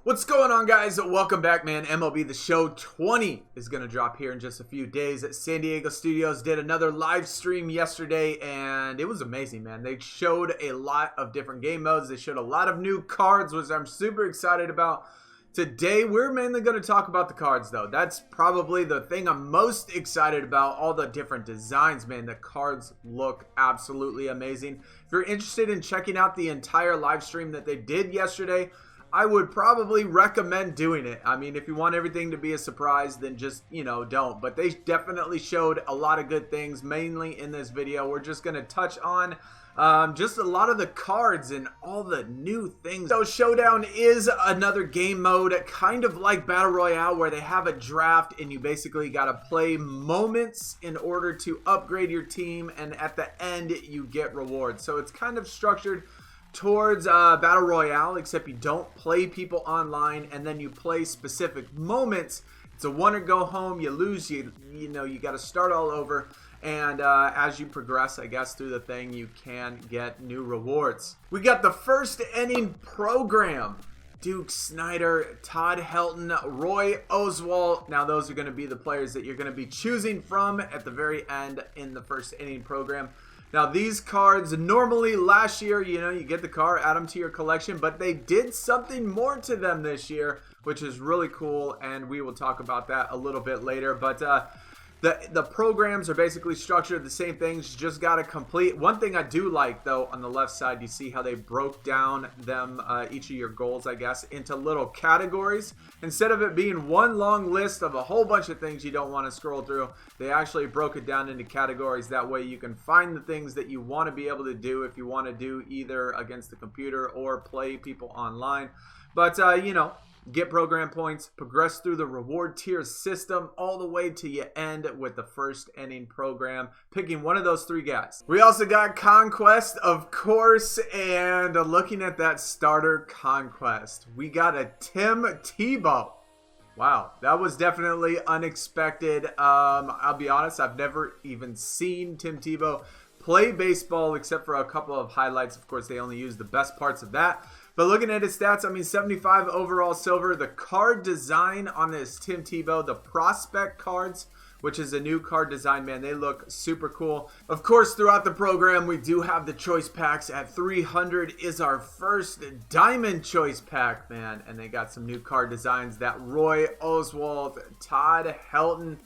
What's going on, guys? Welcome back, man. MLB The Show 20 is going to drop here in just a few days. San Diego Studios did another live stream yesterday, and it was amazing, man. They showed a lot of different game modes. They showed a lot of new cards, which I'm super excited about. Today, we're mainly going to talk about the cards, though. That's probably the thing I'm most excited about, all the different designs, man. The cards look absolutely amazing. If you're interested in checking out the entire live stream that they did yesterday, I would probably recommend doing it. I mean, if you want everything to be a surprise, then just, don't. But they definitely showed a lot of good things, mainly in this video. We're just going to touch on just a lot of the cards and all the new things. So Showdown is another game mode, kind of like Battle Royale, where they have a draft and you basically got to play moments in order to upgrade your team. And at the end, you get rewards. So it's kind of structured towards Battle Royale, except you don't play people online and then you play specific moments. It's a one or go home. You lose, you got to start all over. And as you progress, I guess, through the thing, you can get new rewards. We got the first inning program. Duke Snider, Todd Helton, Roy Oswalt. Now those are going to be the players that you're going to be choosing from at the very end in the first inning program. Now, these cards, normally last year, you get the card, add them to your collection, but they did something more to them this year, which is really cool, and we will talk about that a little bit later. But the programs are basically structured the same things, you just got to complete. One thing I do like, though, on the left side, you see how they broke down them, each of your goals, I guess, into little categories. Instead of it being one long list of a whole bunch of things you don't want to scroll through, they actually broke it down into categories. That way you can find the things that you want to be able to do if you want to do either against the computer or play people online. But, get program points, progress through the reward tier system all the way to you end with the first inning program, picking one of those three guys. We also got Conquest, of course, and looking at that starter Conquest, we got a Tim Tebow. Wow, that was definitely unexpected. I'll be honest, I've never even seen Tim Tebow play baseball except for a couple of highlights. Of course, they only use the best parts of that. But looking at his stats, 75 overall silver. The card design on this Tim Tebow, the prospect cards, which is a new card design, man, they look super cool. Of course, throughout the program, we do have the choice packs. At 300 is our first diamond choice pack, man. And they got some new card designs. That Roy Oswalt, Todd Helton.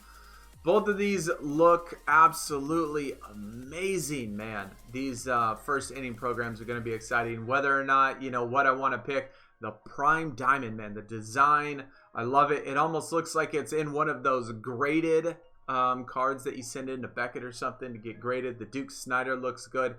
Both of these look absolutely amazing, man. These first inning programs are going to be exciting. Whether or not, what I want to pick. The Prime Diamond, man. The design, I love it. It almost looks like it's in one of those graded cards that you send into Beckett or something to get graded. The Duke Snider looks good.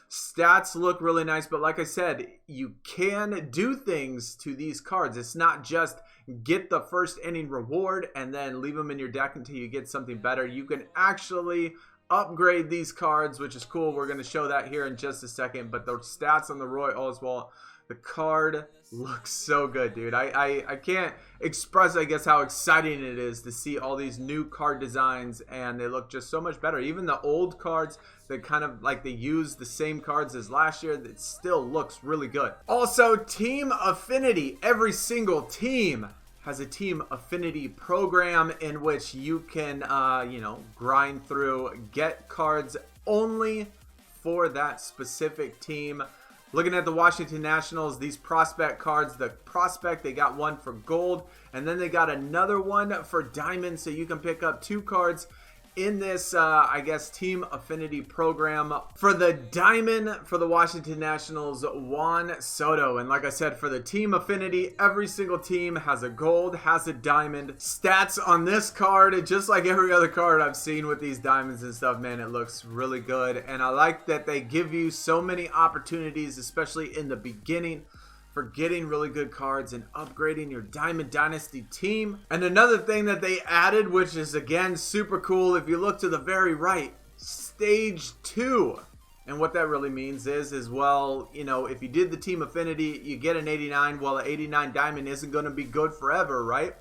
Stats look really nice, but like I said, you can do things to these cards. It's not just get the first inning reward and then leave them in your deck until you get something better. You can actually upgrade these cards, which is cool. We're going to show that here in just a second, but the stats on the Roy Oswalt, the card looks so good, dude. I can't express, I guess, how exciting it is to see all these new card designs, and they look just so much better. Even the old cards that kind of like they use the same cards as last year, that still looks really good. Also, Team Affinity. Every single team has a Team Affinity program in which you can, grind through, get cards only for that specific team. Looking at the Washington Nationals, these prospect cards, the prospect, they got one for gold, and then they got another one for diamond, so you can pick up two cards in this, Team Affinity program. For the diamond, for the Washington Nationals, Juan Soto. And like I said, for the Team Affinity, every single team has a gold, has a diamond. Stats on this card, just like every other card I've seen with these diamonds and stuff, man, it looks really good. And I like that they give you so many opportunities, especially in the beginning, for getting really good cards and upgrading your Diamond Dynasty team. And another thing that they added, which is again super cool, if you look to the very right, Stage 2. And what that really means is well, if you did the Team Affinity, you get an 89. Well, an 89 Diamond isn't going to be good forever, right?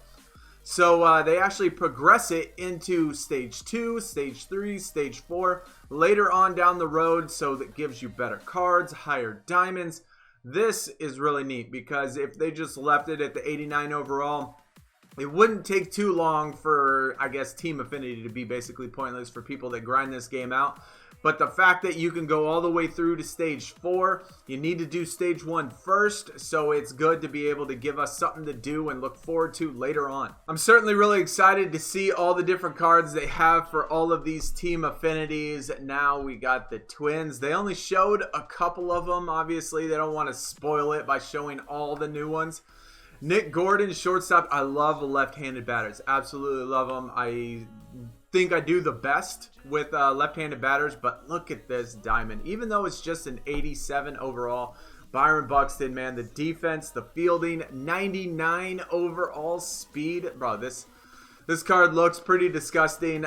So they actually progress it into Stage 2, Stage 3, Stage 4, later on down the road, so that gives you better cards, higher diamonds. This is really neat because if they just left it at the 89 overall, it wouldn't take too long for, I guess, team affinity to be basically pointless for people that grind this game out. But the fact that you can go all the way through to stage 4, you need to do stage 1 first, so it's good to be able to give us something to do and look forward to later on. I'm certainly really excited to see all the different cards they have for all of these team affinities. Now we got the Twins. They only showed a couple of them. Obviously, they don't want to spoil it by showing all the new ones. Nick Gordon, shortstop. I love left-handed batters. Absolutely love them. I think I do the best with left-handed batters, but look at this diamond. Even though it's just an 87 overall, Byron Buxton, man, the defense, the fielding, 99 overall speed. Bro, this card looks pretty disgusting.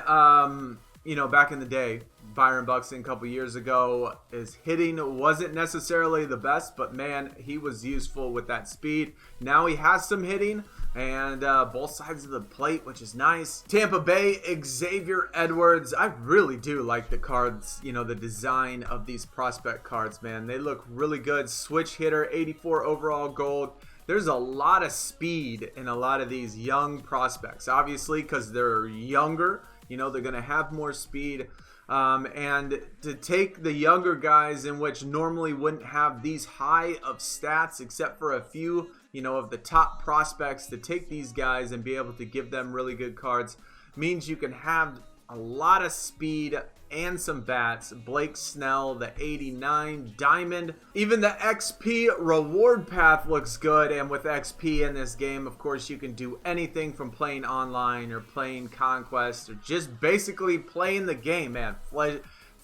You know, back in the day, Byron Buxton a couple years ago, his hitting wasn't necessarily the best, but man, he was useful with that speed. Now he has some hitting and both sides of the plate, which is nice. Tampa Bay, Xavier Edwards. I really do like the cards, you know, the design of these prospect cards, man. They look really good. Switch hitter, 84 overall gold. There's a lot of speed in a lot of these young prospects, obviously, because they're younger. You know, they're going to have more speed. And to take the younger guys in which normally wouldn't have these high of stats except for a few, you know, of the top prospects, to take these guys and be able to give them really good cards means you can have a lot of speed and some bats. Blake Snell, the 89 diamond. Even the XP reward path looks good, and with XP in this game, of course, you can do anything from playing online or playing Conquest or just basically playing the game, man.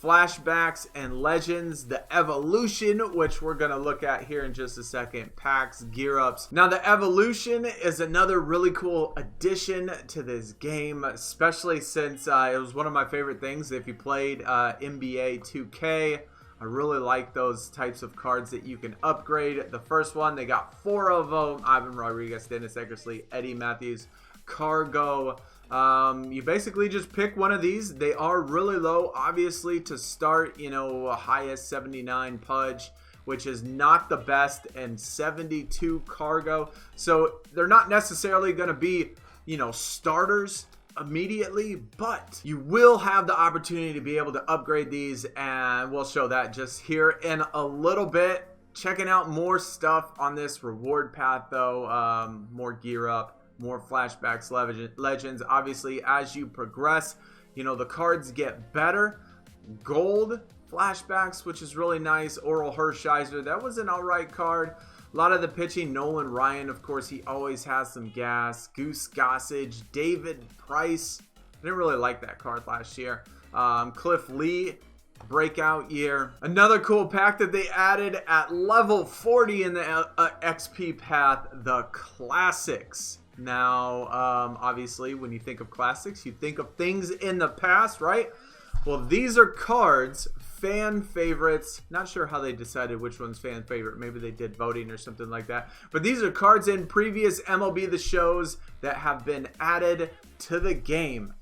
Flashbacks and legends, the evolution, which we're going to look at here in just a second, packs, gear ups. Now the evolution is another really cool addition to this game, especially since it was one of my favorite things. If you played NBA 2K, I really like those types of cards that you can upgrade. The first one, they got 4 of them: Ivan Rodriguez, Dennis Eckersley, Eddie Matthews, Cargo. You basically just pick one of these. They are really low, obviously, to start, you know, highest 79 Pudge, which is not the best, and 72 Cargo. So they're not necessarily going to be, you know, starters immediately, but you will have the opportunity to be able to upgrade these, and we'll show that just here in a little bit. Checking out more stuff on this reward path, though. More gear up, more flashbacks, legends. Obviously, as you progress, you know, the cards get better. Gold flashbacks, which is really nice. Oral Hershiser, that was an alright card. A lot of the pitching, Nolan Ryan, of course, he always has some gas. Goose Gossage, David Price. I didn't really like that card last year. Cliff Lee, breakout year. Another cool pack that they added at level 40 in the XP path, the Classics. Now, obviously, when you think of Classics, you think of things in the past, right? Well, these are cards, fan favorites. Not sure how they decided which one's fan favorite. Maybe they did voting or something like that. But these are cards in previous MLB The Shows that have been added to the game.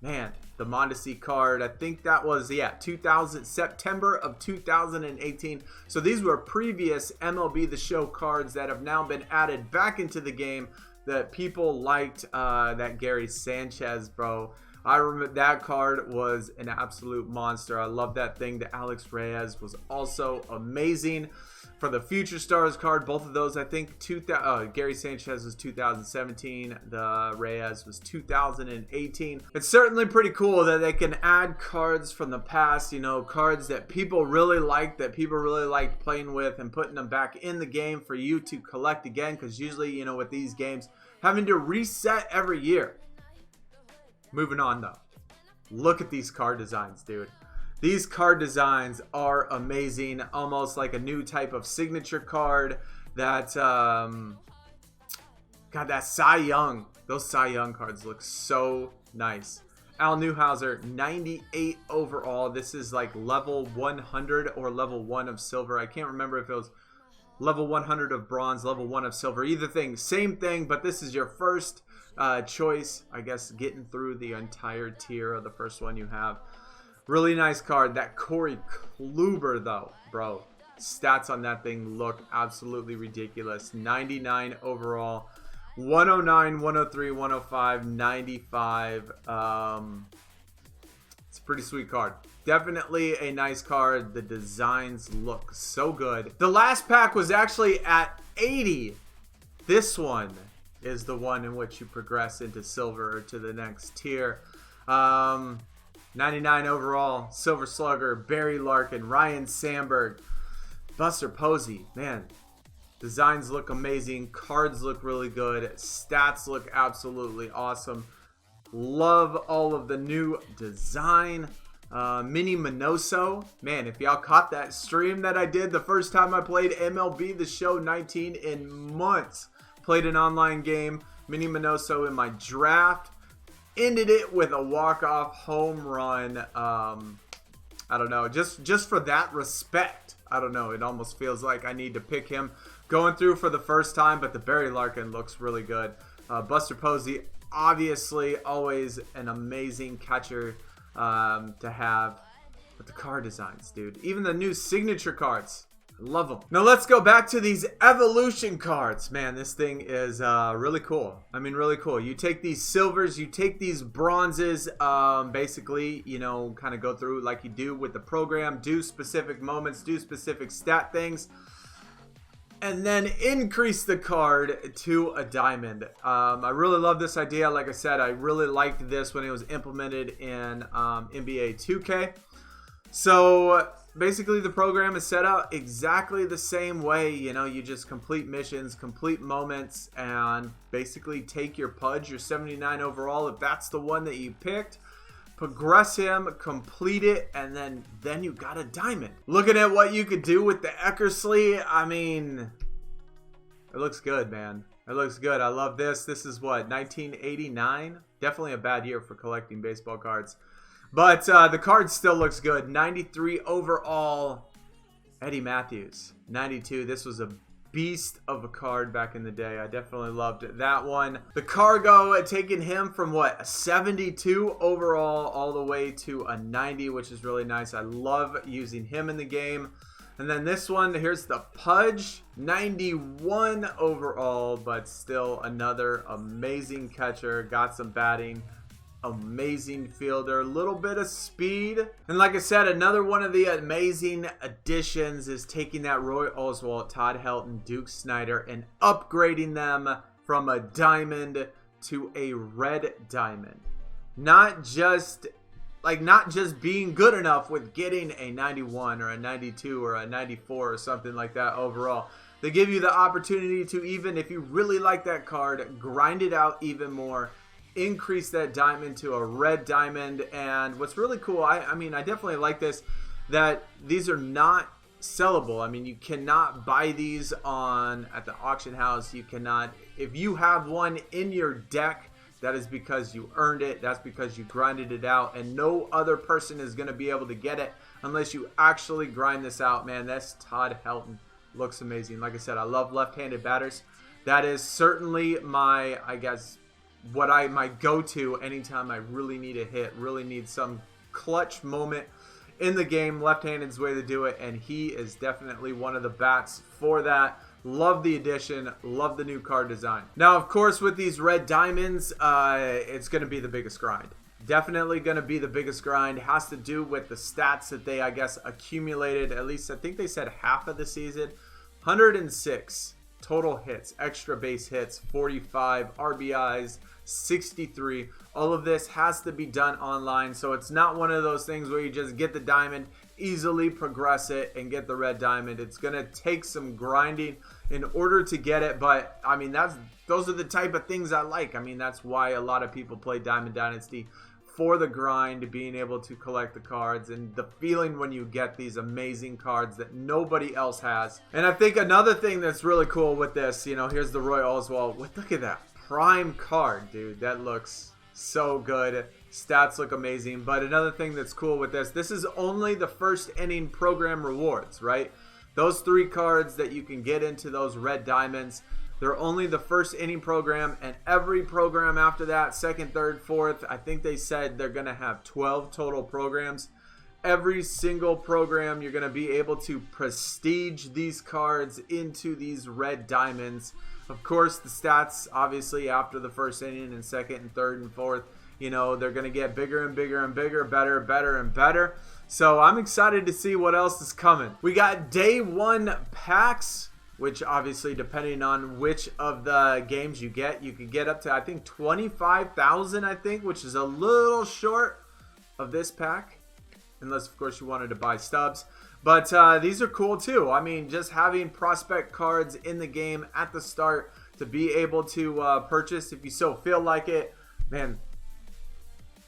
Man, the Mondesi card, I think that was, yeah, September of 2018. So these were previous MLB The Show cards that have now been added back into the game that people liked. That Gary Sanchez, bro. I remember that card was an absolute monster. I love that thing. The Alex Reyes was also amazing. For the Future Stars card, both of those, I think, Gary Sanchez was 2017. The Reyes was 2018. It's certainly pretty cool that they can add cards from the past, you know, cards that people really liked, that people really liked playing with, and putting them back in the game for you to collect again, because usually, you know, with these games, having to reset every year. Moving on, though. Look at these card designs, dude. These card designs are amazing. Almost like a new type of signature card. That, God, that Cy Young. Those Cy Young cards look so nice. Al Newhouser, 98 overall. This is like level 100 or level 1 of silver. I can't remember if it was level 100 of bronze, level 1 of silver. Either thing, same thing, but this is your first choice, I guess, getting through the entire tier of the first one you have. Really nice card. That Corey Kluber, though, bro. stats on that thing look absolutely ridiculous. 99 overall, 109, 103, 105, 95. It's a pretty sweet card. Definitely a nice card. The designs look so good. The last pack was actually at 80. This one is the one in which you progress into silver or to the next tier. 99 overall, Silver Slugger, Barry Larkin, Ryan Sandberg, Buster Posey. Man, designs look amazing. Cards look really good. Stats look absolutely awesome. Love all of the new design. Mini Minoso. Man, if y'all caught that stream that I did the first time I played MLB The Show 19 in months. Played an online game. Mini Minoso in my draft. Ended it with a walk-off home run. I don't know. Just for that respect. I don't know. It almost feels like I need to pick him going through for the first time. But the Barry Larkin looks really good. Buster Posey, obviously, always an amazing catcher to have. But the card designs, dude. Even the new signature cards. I love them. Now let's go back to these evolution cards. Man, this thing is really cool. I mean, really cool. You take these silvers, you take these bronzes, basically, you know, kind of go through like you do with the program, do specific moments, do specific stat things, and then increase the card to a diamond. I really love this idea. Like I said, I really liked this when it was implemented in NBA 2K. So basically the program is set out exactly the same way. You know, you just complete missions, complete moments, and basically take your Pudge, your 79 overall, if that's the one that you picked, progress him, complete it, and then you got a diamond. Looking at what you could do with the Eckersley, I mean, it looks good, man. It looks good. I love this. This is what, 1989? Definitely a bad year for collecting baseball cards. But the card still looks good. 93 overall, Eddie Matthews. 92. This was a beast of a card back in the day. I definitely loved that one. The Cargo, taking him from what, a 72 overall all the way to a 90, which is really nice. I love using him in the game. And then this one, here's the Pudge, 91 overall, but still another amazing catcher. Got some batting. Amazing fielder, a little bit of speed, and like I said, another one of the amazing additions is taking that Roy Oswalt, Todd Helton, Duke Snider, and upgrading them from a diamond to a red diamond. Not just being good enough with getting a 91 or a 92 or a 94 or something like that overall. They give you the opportunity to, even if you really like that card, grind it out even more. Increase that diamond to a red diamond. And what's really cool, I mean, I definitely like this, that these are not sellable. I mean, you cannot buy these at the auction house. You cannot, if you have one in your deck, that is because you earned it. That's because you grinded it out, and no other person is going to be able to get it unless you actually grind this out. Man, that's Todd Helton. Looks amazing. Like I said, I love left-handed batters. That is certainly my, I guess, my go-to anytime I really need a hit, really need some clutch moment in the game. Left-handed's the way to do it, and he is definitely one of the bats for that. Love the addition, love the new card design. Now, of course, with these red diamonds, it's going to be the biggest grind. Definitely going to be the biggest grind. Has to do with the stats that they, I guess, accumulated. At least I think they said half of the season. 106 total hits, extra base hits, 45 RBIs, 63. All of this has to be done online, so it's not one of those things where you just get the diamond, easily progress it, and get the red diamond. It's going to take some grinding in order to get it, but I mean, those are the type of things I like. I mean, that's why a lot of people play Diamond Dynasty, for the grind, being able to collect the cards, and the feeling when you get these amazing cards that nobody else has. And I think another thing that's really cool with this, you know, here's the Roy Oswalt. Look at that prime card, dude. That looks so good. Stats look amazing. But another thing that's cool with this is only the first inning program rewards, right? Those 3 cards that you can get into those red diamonds, they're only the first inning program, and every program after that, second, third, fourth, I think they said they're going to have 12 total programs. every single program, you're going to be able to prestige these cards into these red diamonds. Of course, the stats, obviously, after the first inning and second and third and fourth, you know, they're going to get bigger and bigger and bigger, better, better, and better. So I'm excited to see what else is coming. We got day one packs, which obviously, depending on which of the games you could get up to, I think, 25,000, I think, which is a little short of this pack. Unless, of course, you wanted to buy stubs. But these are cool, too. I mean, just having prospect cards in the game at the start to be able to purchase if you so feel like it. Man,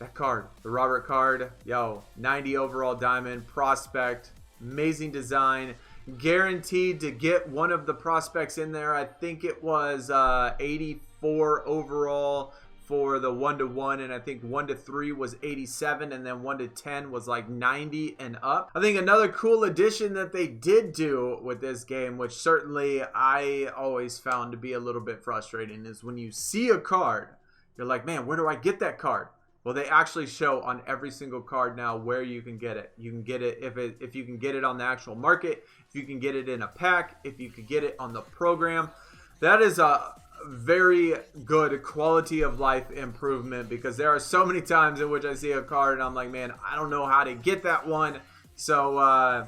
that card, the Robert card, yo, 90 overall diamond, prospect, amazing design. Guaranteed to get one of the prospects in there. I think it was 84 overall for the 1-to-1, and I think 1-to-3 was 87, and then 1-to-10 was like 90 and up. I think another cool addition that they did do with this game, which certainly I always found to be a little bit frustrating, is when you see a card, you're like, man, where do I get that card? Well, they actually show on every single card now where you can get it. You can get it if you can get it on the actual market, if you can get it in a pack, if you could get it on the program. That is a very good quality of life improvement, because there are so many times in which I see a card and I'm like, man, I don't know how to get that one. So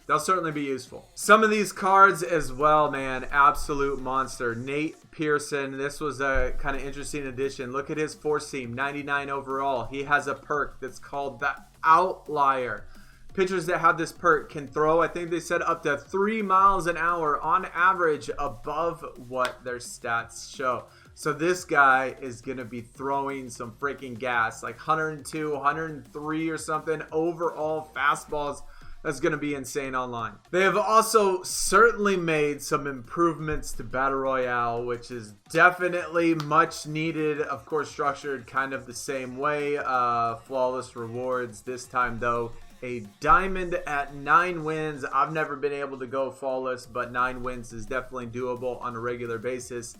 they'll certainly be useful. Some of these cards as well, man, absolute monster. Nate Pearson, this was a kind of interesting addition. Look at his four seam, 99 overall. He has a perk that's called the Outlier. Pitchers that have this perk can throw, I think they said, up to 3 miles an hour on average above what their stats show. So this guy is going to be throwing some freaking gas, like 102, 103 or something overall fastballs. That's going to be insane online. They have also certainly made some improvements to Battle Royale, which is definitely much needed. Of course, structured kind of the same way. Flawless rewards this time, though. A diamond at 9 wins. I've never been able to go flawless, but 9 wins is definitely doable on a regular basis.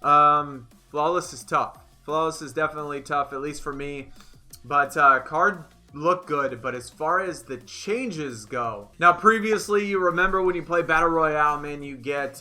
Flawless is tough. Flawless is definitely tough, at least for me. But card look good, but as far as the changes go, now previously, you remember when you play Battle Royale, man, you get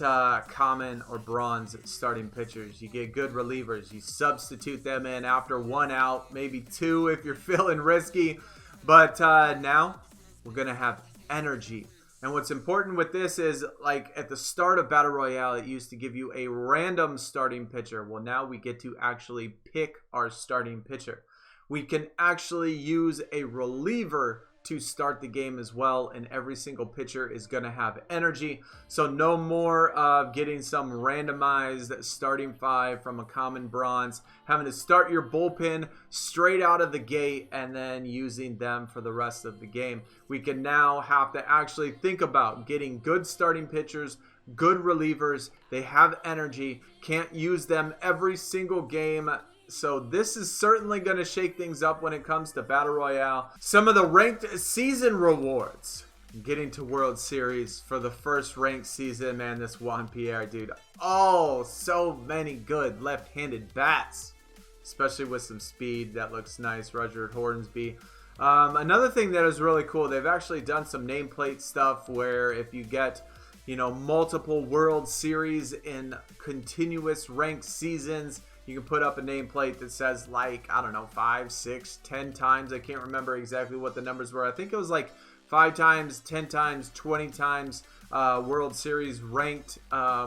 common or bronze starting pitchers. You get good relievers. You substitute them in after 1 out, maybe 2 if you're feeling risky. But now we're going to have energy. And what's important with this is, like, at the start of Battle Royale, it used to give you a random starting pitcher. Well, now we get to actually pick our starting pitcher. We can actually use a reliever to start the game as well, and every single pitcher is going to have energy. So no more of getting some randomized starting 5 from a common bronze, having to start your bullpen straight out of the gate and then using them for the rest of the game. We can now have to actually think about getting good starting pitchers, good relievers. They have energy, can't use them every single game. So this is certainly going to shake things up when it comes to Battle Royale. Some of the ranked season rewards. Getting to World Series for the first ranked season, man, this Juan Pierre, dude. Oh, so many good left-handed bats. Especially with some speed. That looks nice. Roger Hornsby. Another thing that is really cool, they've actually done some nameplate stuff where if you get, you know, multiple World Series in continuous ranked seasons, you can put up a nameplate that says, like, I don't know, 5, 6, 10 times. I can't remember exactly what the numbers were. I think it was like 5 times, 10 times, 20 times World Series ranked,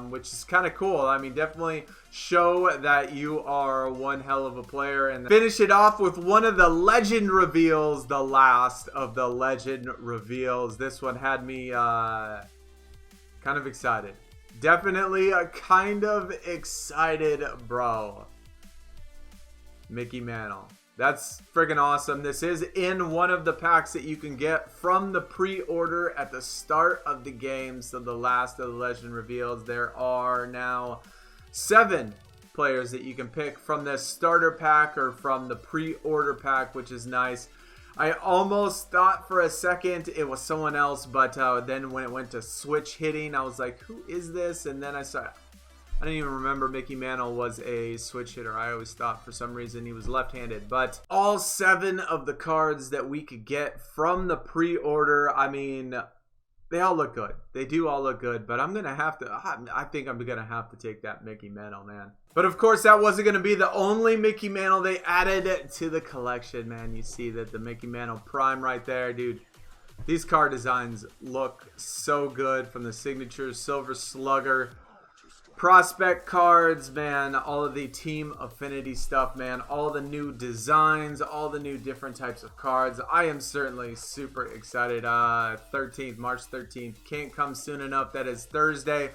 which is kind of cool. I mean, definitely show that you are one hell of a player. And finish it off with one of the legend reveals, the last of the legend reveals. This one had me kind of excited. Definitely kind of excited, bro. Mickey Mantle. That's friggin' awesome. This is in one of the packs that you can get from the pre-order at the start of the game. So the last of the legend reveals. There are now 7 players that you can pick from the starter pack or from the pre-order pack, which is nice. I almost thought for a second it was someone else, but then when it went to switch hitting, I was like, who is this? And then I I didn't even remember Mickey Mantle was a switch hitter. I always thought for some reason he was left-handed. But all 7 of the cards that we could get from the pre-order, I mean, they all look good. They do all look good, but I'm going to have to, I think I'm going to have to take that Mickey Mantle, man. But of course, that wasn't going to be the only Mickey Mantle they added to the collection, man. You see that the Mickey Mantle Prime right there, dude. These card designs look so good, from the signatures, Silver Slugger, prospect cards, man, all of the team affinity stuff, man, all the new designs, all the new different types of cards. I am certainly super excited. March 13th can't come soon enough. That is Thursday.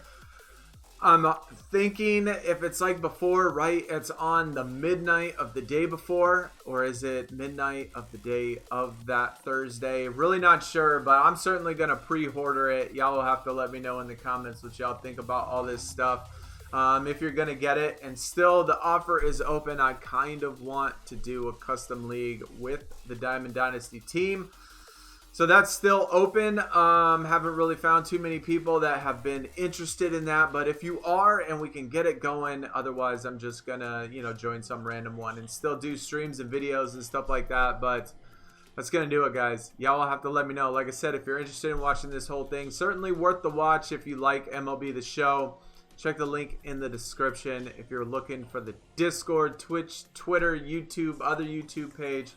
I'm thinking if it's like before, right, it's on the midnight of the day before, or is it midnight of the day of that Thursday? Really not sure, but I'm certainly going to pre-order it. Y'all will have to let me know in the comments what y'all think about all this stuff. If you're going to get it. And still, the offer is open. I kind of want to do a custom league with the Diamond Dynasty team. So that's still open. Haven't really found too many people that have been interested in that. But if you are and we can get it going, otherwise I'm just going to, join some random one and still do streams and videos and stuff like that. But that's going to do it, guys. Y'all will have to let me know. Like I said, if you're interested in watching this whole thing, certainly worth the watch if you like MLB The Show. Check the link in the description if you're looking for the Discord, Twitch, Twitter, YouTube, other YouTube page.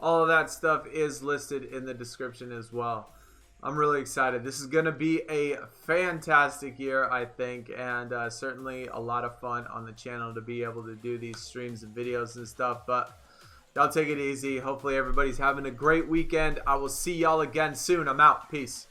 All of that stuff is listed in the description as well. I'm really excited. This is going to be a fantastic year, I think, and certainly a lot of fun on the channel to be able to do these streams and videos and stuff. But y'all take it easy. Hopefully everybody's having a great weekend. I will see y'all again soon. I'm out. Peace.